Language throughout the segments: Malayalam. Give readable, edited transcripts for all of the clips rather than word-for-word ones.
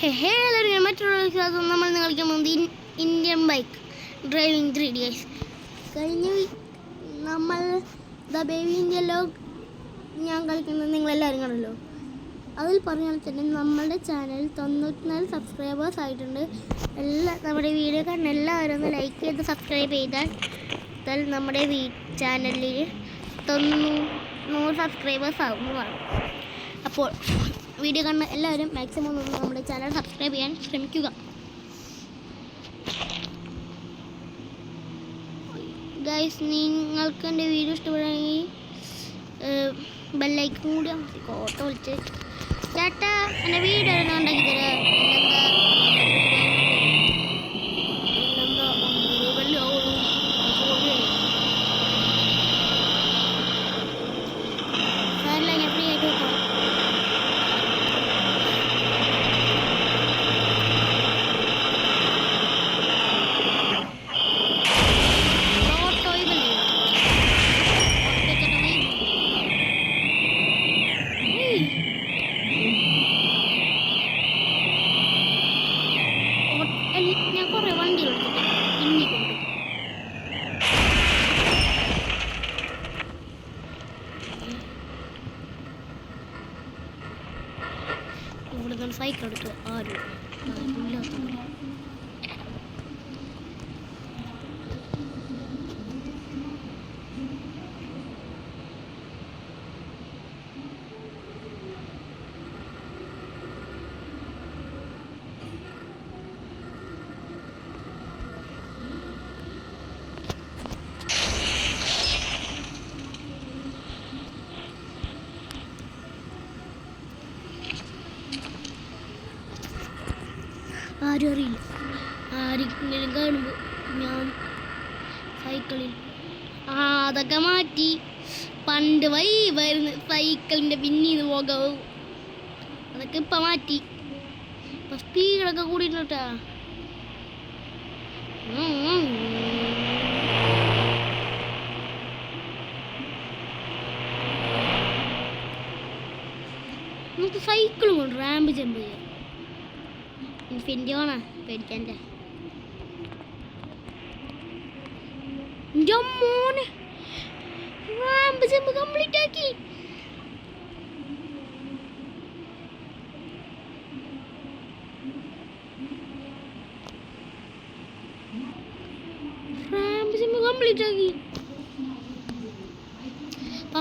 എല്ലാവരും മറ്റുള്ള വിശ്വാസം നമ്മൾ കളിക്കാൻ പോകുന്നത് ഇന്ത്യൻ ബൈക്ക് ഡ്രൈവിംഗ് 3 days കഴിഞ്ഞ നമ്മൾ ദ ബേബി ഇന്ത്യ ലോഗ് ഞാൻ കളിക്കുന്നത് നിങ്ങളെല്ലാവരും കണ്ടല്ലോ. അതിൽ പറഞ്ഞാൽ തന്നെ നമ്മളുടെ ചാനൽ 94 സബ്സ്ക്രൈബേഴ്സ് ആയിട്ടുണ്ട്. നമ്മുടെ വീഡിയോ കാണുന്ന എല്ലാവരും ഒന്ന് ലൈക്ക് ചെയ്ത് സബ്സ്ക്രൈബ് ചെയ്താൽ നമ്മുടെ ചാനലിൽ 90 സബ്സ്ക്രൈബേഴ്സ് ആകുന്നതാണ്. അപ്പോൾ വീഡിയോ കാണുന്ന എല്ലാവരും മാക്സിമം ഒന്ന് നമ്മുടെ ചാനൽ സബ്സ്ക്രൈബ് ചെയ്യാൻ ശ്രമിക്കുക. ഗൈസ്, നിങ്ങൾക്ക് എൻ്റെ വീഡിയോ ഇഷ്ടപ്പെടുകയാണെങ്കിൽ ബെല്ലൈക്കൺ കൂടി ഓട്ടോ വിളിച്ച് ചേട്ടാ എൻ്റെ വീഡിയോ ഉണ്ടാക്കി തരാം. ഞാൻ കുറേ വണ്ടി എടുത്തിട്ട് പിന്നിക്കൊണ്ട് ഇവിടെ നിന്ന് സൈക്കിൾ എടുത്തു. ആരും ഇല്ലാത്ത ആരും അറിയില്ല. ആരെങ്കിലും കാണുമ്പോൾ ഞാൻ സൈക്കിളിൽ അതൊക്കെ മാറ്റി. പണ്ട് വരുന്ന സൈക്കിളിൻ്റെ പിന്നീന്ന് പോകാവും, അതൊക്കെ ഇപ്പം മാറ്റി. ഇപ്പം സ്പീഡൊക്കെ കൂടിയിട്ടാ. നമുക്ക് സൈക്കിളും കൊണ്ട് റാമ്പ് ജമ്പ് ചെയ്യാം. ഇൻഫിനിറ്റി വേണ പേടിക്കാൻ്റെ മോനെ റാമ്പ് ജമ്പ് കംപ്ലീറ്റ് ആക്കി. റാമ്പ് ജമ്പ് കംപ്ലീറ്റ് ആക്കി.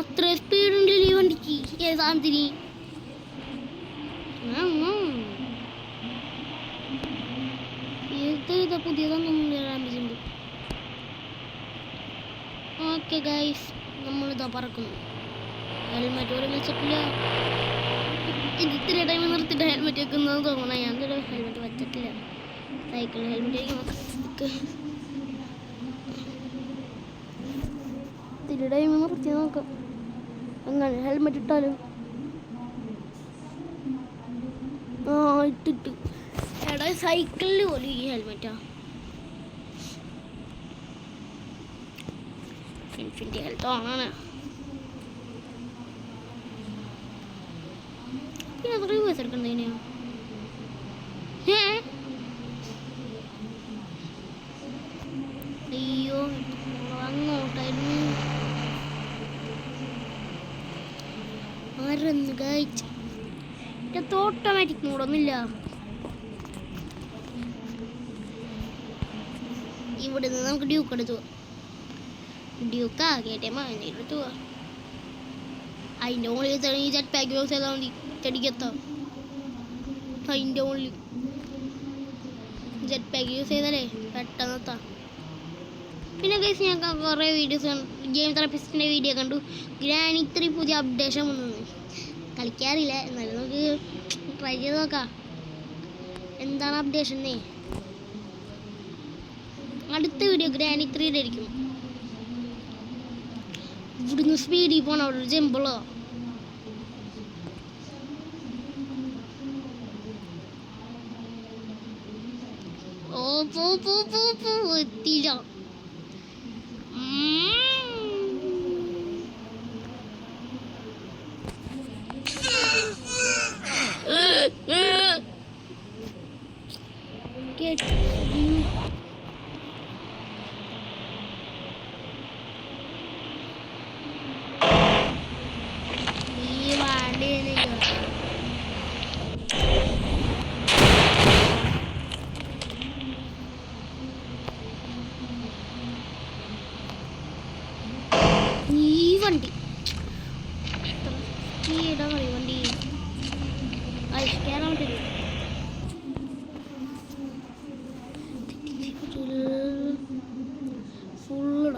അത്ര സ്പീഡ് ഉണ്ടല്ലേ ഈ വണ്ടിക്ക്, സാധനത്തിന്. പുതിയതൊന്നും റാമ്പ് ജമ്പ്. ഓക്കെ ഗൈസ്, നമ്മളിതാ പറക്കുന്നു. ഹെൽമെറ്റ് പോലും വെച്ചിട്ടില്ല. ഇത്തിരി ടൈം നിർത്തിയിട്ട് ഹെൽമെറ്റ് വെക്കുന്നത് തോന്നണം. ഞാൻ ഹെൽമെറ്റ് വെച്ചിട്ടില്ല. സൈക്കിളിൽ ഹെൽമെറ്റ് ഇത്തിരി ടൈം നിർത്തി നോക്കാം. അങ്ങനെ ഹെൽമെറ്റ് ഇട്ടാലും ഇട്ടിട്ട് എടാ സൈക്കിളിൽ പോലും ഈ ഹെൽമെറ്റാ. ഇൻഫിനിറ്റി ഹെൽത്ത് ഓണാണ്. പിന്നെ അത് റിവേഴ്സ് എടുക്കണ്ടേനെയോ? അയ്യോ, അങ്ങോട്ടായിരുന്നു മറന്നു കഴിച്ച്. ഇത് ഓട്ടോമാറ്റിക് മോഡൊന്നുമില്ല. ഇവിടെ നിന്ന് നമുക്ക് ഡ്യൂക്ക് എടുത്തു. ഡ്യൂക്കാ KTM എടുത്തു. അതിൻ്റെ മുകളിൽ ജെറ്റ് പാക്ക് യൂസ് ചെയ്താൽ മതി. ചെടിക്കെത്താം. അതിൻ്റെ മുകളിൽ ജെറ്റ് പാക്ക് യൂസ് ചെയ്താലേ പെട്ടെന്ന് എത്താം. പിന്നെ ഗൈസ്, ഞാൻ കുറേ വീഡിയോസ് കണ്ടു. ഗെയിം തെറാപ്പിസ്റ്റിൻ്റെ വീഡിയോ കണ്ടു. ഗ്രാനി 3 പുതിയ അപ്ഡേഷൻ വന്നു. കളിക്കാറില്ല, എന്നാലും നമുക്ക് ട്രൈ ചെയ്ത് നോക്കാം എന്താണ് അപ്ഡേഷന്നേ. അടുത്ത വീഡിയോ ഗ്രാനി 3 ആയിരിക്കും. ഇവിടുന്ന് സ്പീഡിൽ പോകണം. അവിടെ ഒരു ജമ്പളോ. എത്തിയില്ല. വണ്ടി സ്പീഡാ മതി വണ്ടി കയറാൻ പറ്റില്ല. ഫുള്ളിട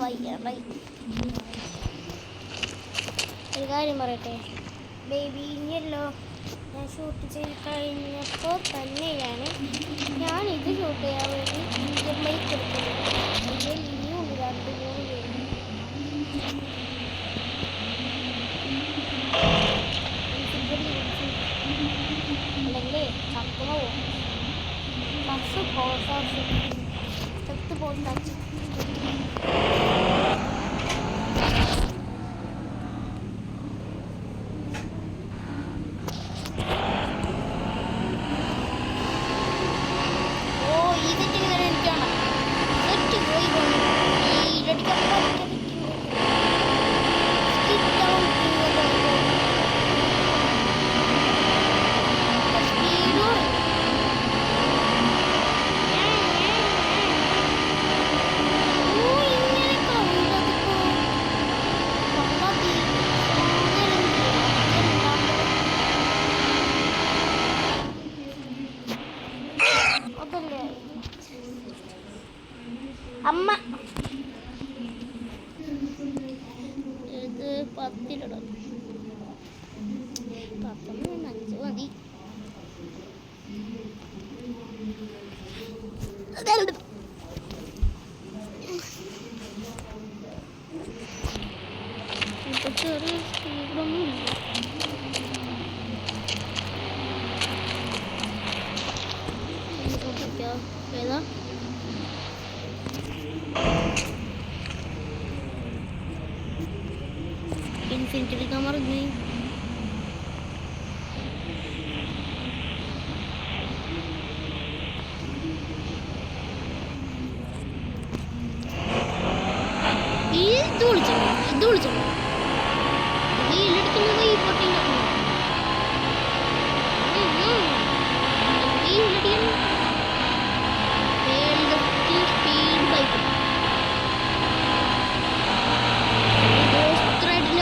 വയ്യാണ്ടായി. ഒരു കാര്യം പറയട്ടെ, ബേബി യെല്ലോ ഞാൻ ഷൂട്ട് ചെയ്ത് കഴിഞ്ഞപ്പോൾ തന്നെയാണ് ഞാനിത് ഷൂട്ട് ചെയ്യാൻ വേണ്ടി ഇന്ത്യൻ ബൈക്ക് എടുക്കുന്നത്. ഇതിൽ ഇനിയുണ്ട് 2-3 പേര്. അല്ലെങ്കിൽ ചക്കമ പോകും ബസ് പോസ്റ്റ് ചത്ത് പോസ്റ്റ് അമ്മ ഇത് 10 5 മതി. ചെറിയ സ്പീഡൊന്നും ഇല്ല. ഏതാ ഇൻഫിനിറ്റി എടുക്കാൻ മറന്നു. ഇത് വിളിച്ചോ വീലെടുക്കുന്നത് ഈ പൊട്ടിൻ്റെ സ്പീഡ് ബൈക്ക്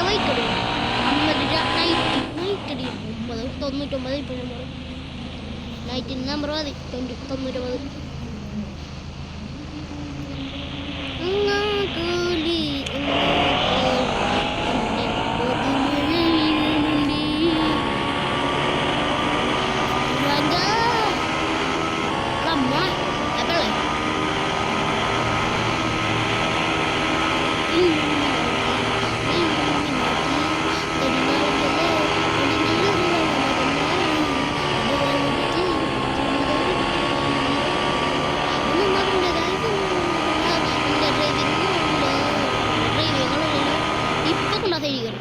ബൈക്ക് നൈറ്റ് 99 ഇപ്പം നമ്പർ നൈറ്റിൻ്റെ നമ്പർ മതി 99.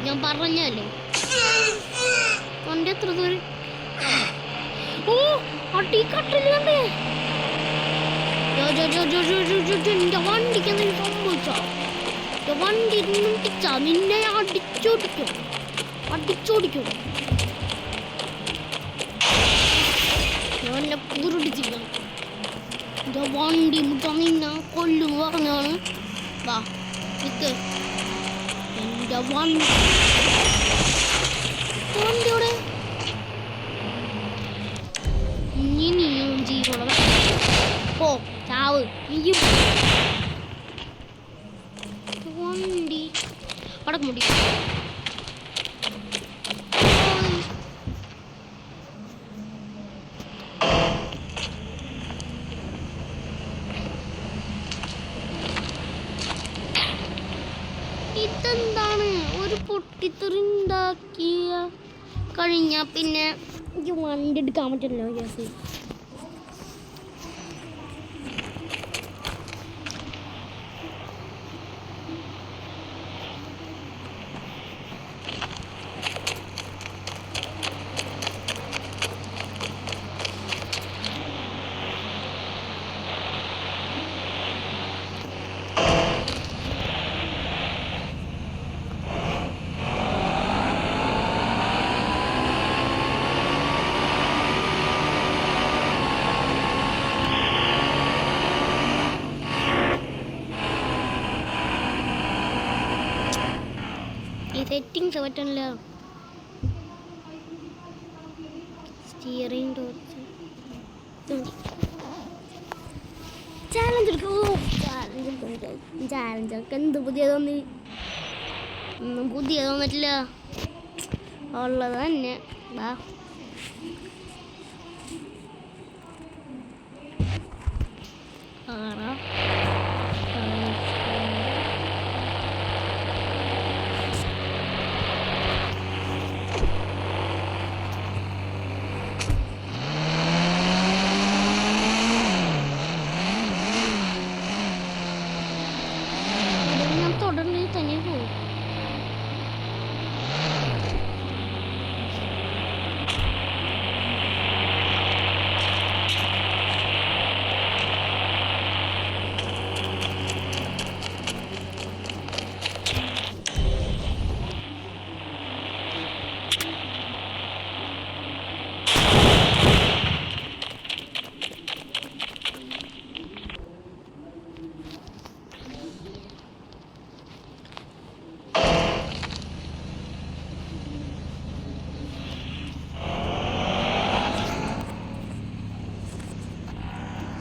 ഞാൻ പറഞ്ഞല്ലേ വണ്ടി എത്ര ദൂരം. ഓ അടി കട്ടിലുണ്ട്. എന്റെ വണ്ടിക്ക് എന്തെങ്കിലും സംഭവിച്ചോ? വണ്ടി ഇടിച്ചാ നിന്നെ അടിച്ചോടിക്കും. ഞാൻ എന്നെ പൂരിടിച്ചില്ല. എന്റെ വണ്ടി മുട്ടാ നിന്നെ കൊല്ലും പറഞ്ഞാണ്. വാ നിക്ക് എന്റെ വണ്ടിയോടെ ഇനിയും ജീവോടെ പോ ചാവ് ഈ വണ്ടി പടക്ക മുടി ഇതെന്താണ് ഒരു പൊട്ടിത്തെറിണ്ടാക്കിയ കഴിഞ്ഞ പിന്നെ എനിക്ക് വണ്ടി എടുക്കാൻ പറ്റില്ലല്ലോ ഗ്യാസ് സെറ്റിങ്സ് പറ്റണില്ല സ്റ്റിയറിംഗ് ചാലഞ്ച് എടുക്കൂ ചാലഞ്ച് ഒക്കെ എന്ത് പുതിയതൊന്നും ഒന്നും പുതിയതൊന്നിട്ടില്ല ഉള്ളത് തന്നെ വാ ആറാ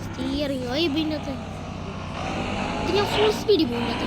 സ്റ്റിയറിംഗ് ഓ ഇതിനകത്ത് ഇത് ഞാൻ ഫുൾ സ്പീഡിൽ പോകുന്നത്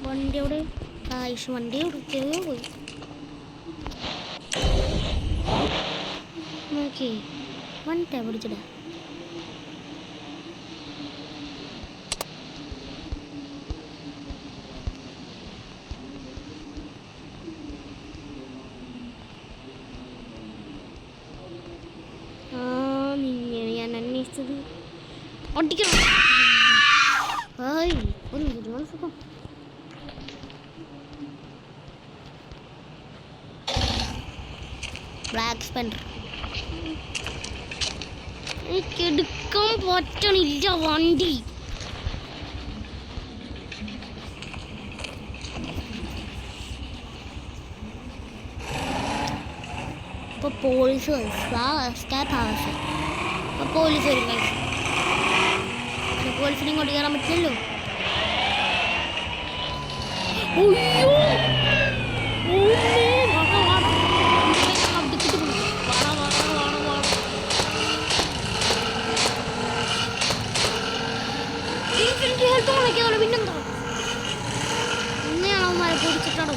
വണ്ടിയോട് ആയുഷ് വണ്ടിയോട് പോയി നോക്കി വണ്ടി പിടിച്ചിടാ നിങ്ങനെ ഞാൻ അന്വേഷിച്ചത് ഒട്ടിക്കണം ഒരു സുഖം ബ്ലാക്ക് സ്പെൻഡർ എനിക്ക് എടുക്കാൻ പറ്റണില്ല വണ്ടി ഇപ്പോൾ പോലീസ് അപ്പോൾ പോലീസ് വരും പോലീസിനെ ഇങ്ങോട്ട് കയറാൻ പറ്റില്ലല്ലോ പിന്നെന്താ ഇന്നെയാണോ അവന്മാരെ പൊടിച്ചിട്ടാണോ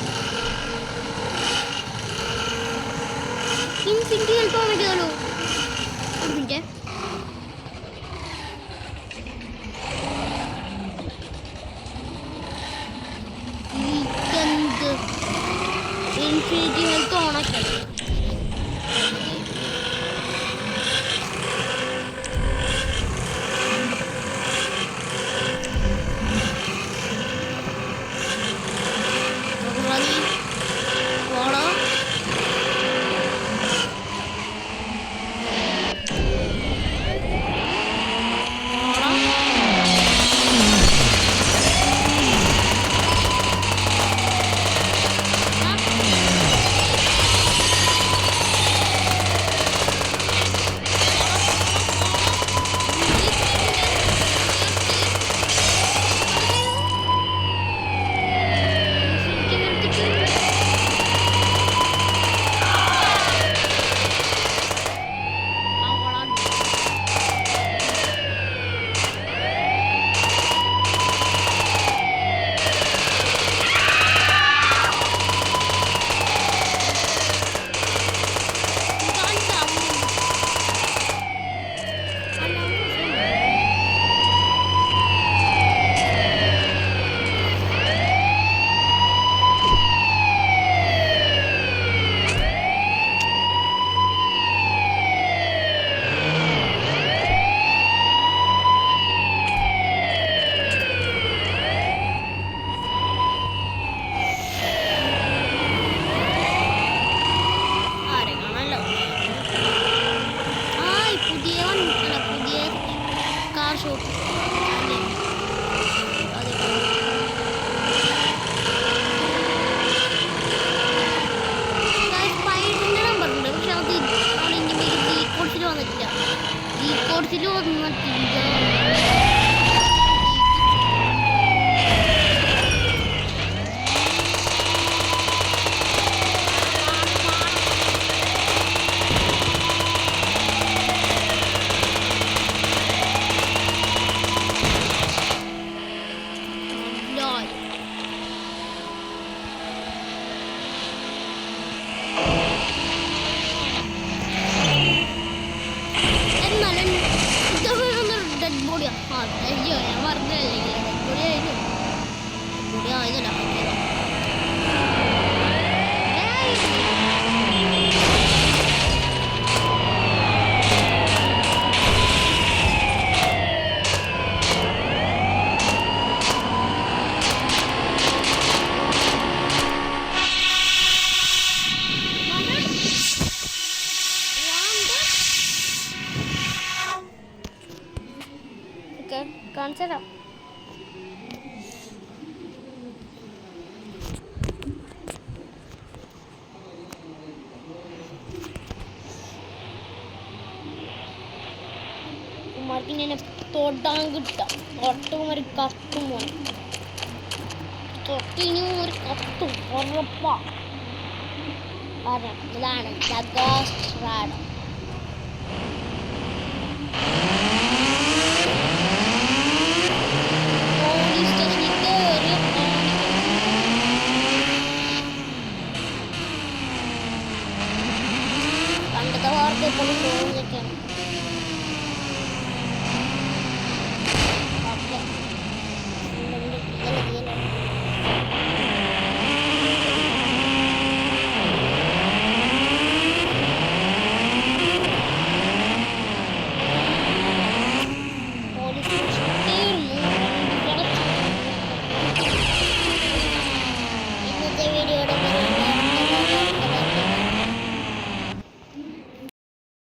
ഇൻഫിനിറ്റി ഹെൽത്ത് ഓൺ ആക്കിയാലോ ഒരു മിനിറ്റ് ഇൻഫിനിറ്റി ഹെൽത്ത് ഓൺ ആക്കിയാലോ running ഇതല്ല കാണിച്ചു തരാം. കുമാർക്ക് ഇങ്ങനെ തൊടാൻ കിട്ടാം. തൊട്ടും ഒരു കത്തും പോണം. തൊട്ടിനും ഒരു കത്തും ഉറപ്പാ. കാരണം ഇതാണ്